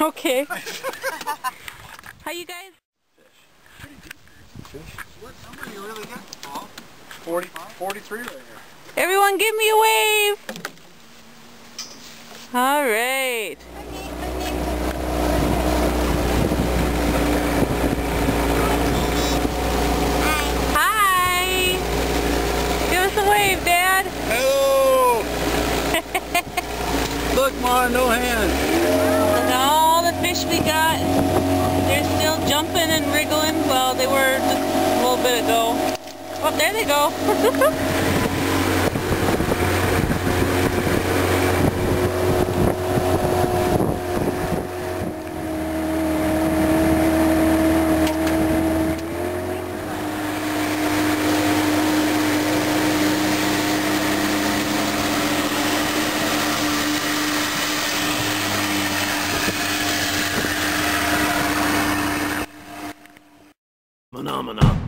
Okay. How you guys? What number you really get, Paul? 43 right here. Everyone give me a wave! Alright. Hi! Give us a wave, Dad! Hello! Look, Ma, no hand. Look at all the fish we got. They're still jumping and wriggling. Well, they were just a little bit ago. Oh, there they go. Phenomena.